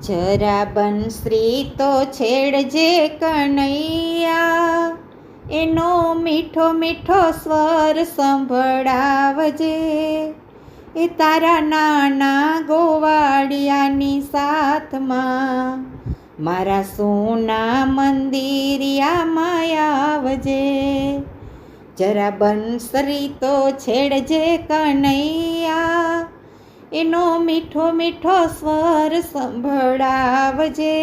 જરા બંસરી તો છેડજે કનૈયા, એનો મીઠો મીઠો સ્વર સંભળાવજે. એ તારા નાના ગોવાળિયાની સાથમાં મારા સોના મંદિરિયામાં આવજે. જરા બંસરી તો છેડજે કનૈયા, એનો મીઠો મીઠો સ્વર સંભળાવજે.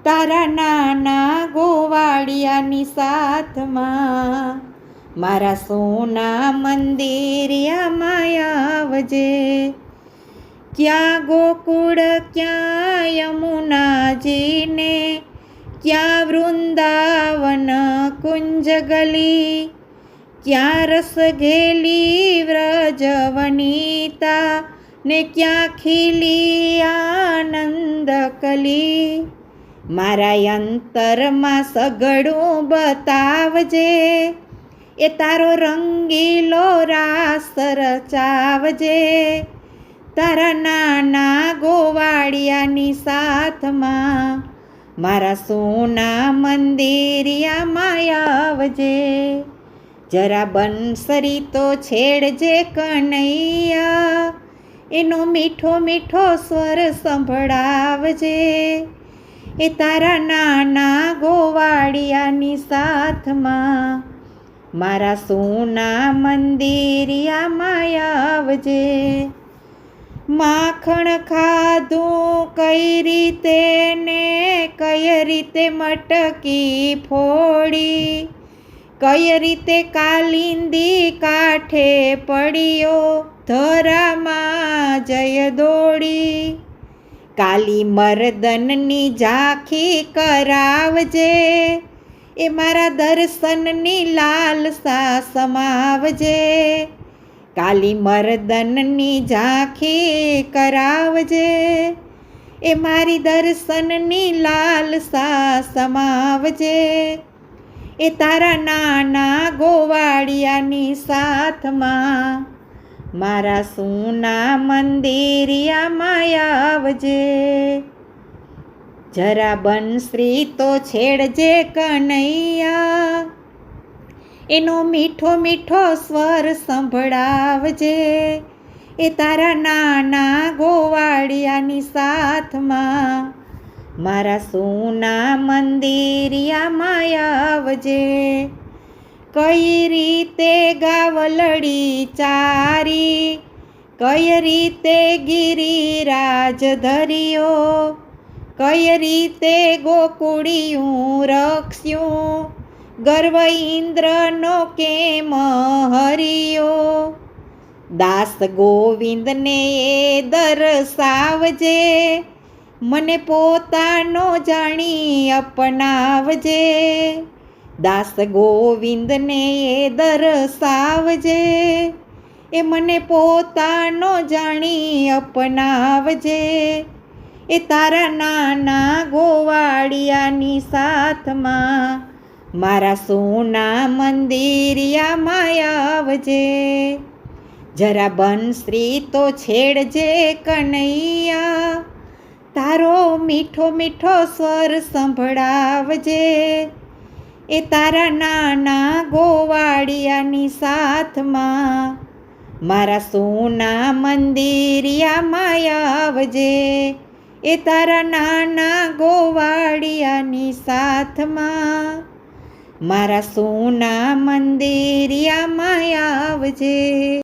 તારા નાના ગોવાળિયાની સાથમાં મારા સોના મંદિરિયામાં આવજે. ક્યાં ગોકુળ ક્યાં યમુનાજીને, ક્યાં વૃંદાવન કુંજ ગલી, ક્યાં રસઘેલી વ્રજ વનિતા ને ક્યાં ખીલી આનંદ કલી. મારા અંતરમાં સગડું બતાવજે, એ તારો રંગીલો રાસ રચાવજે. તારા નાના ગોવાળિયાની સાથમાં મારા સોના મંદિરિયામાં આવજે. જરા બંસરી તો છેડજે કનૈયા, એનો મીઠો મીઠો સ્વર સંભળાવજે. એ તારા નાના ગોવાળિયાની સાથમાં મારા સોના મંદિરિયામાં આવજે. માખણ ખાધું કઈ રીતે ને કઈ રીતે મટકી ફોડી, કઈ રીતે કાલિંદી કાંઠે પડ્યો ધરામાં જય દોડી. કાલી મર્દનની ઝાંખી કરાવજે, એ મારા દર્શનની લાલસા સમાવજે. કાલી મર્દનની ઝાંખી કરાવજે, એ મારી દર્શનની લાલસા સમાવજે. એ તારા નાના ગોવાળિયાની સાથમાં મારા સોના મંદિરિયામાં આવજે. જરા બંસરી તો છેડજે કનૈયા, એનો મીઠો મીઠો સ્વર સંભળાવજે. એ તારા નાના ગોવાળિયાની સાથમાં મારા સોના મંદિરિયામાં આવજે. કઈ રીતે ગાવલડી ચારી, કઈ રીતે ગિરિરાજ ધર્યો, કઈ રીતે ગોકુળિયું રક્ષ્યું, ગર્વ ઇન્દ્રનો કેમ હરિયો. દાસ ગોવિંદને એ દર્શાવજે, મને પોતાનો જાણી અપનાવજે. દાસ ગોવિંદને એ દર્શાવજે, એ મને પોતાનો જાણી અપનાવજે. એ તારા નાના ગોવાળિયાની સાથમાં મારા સોના મંદિરિયામાં આવજે. જરા બંસરી તો છેડજે કનૈયા, તારો મીઠો મીઠો સ્વર સંભળાવજે. એ તારા નાના ગોવાળિયાની સાથમાં મારા સોના મંદિરિયામાં આવજે. એ તારા નાના ગોવાળિયાની સાથમાં મારા સોના મંદિરિયામાં આવજે.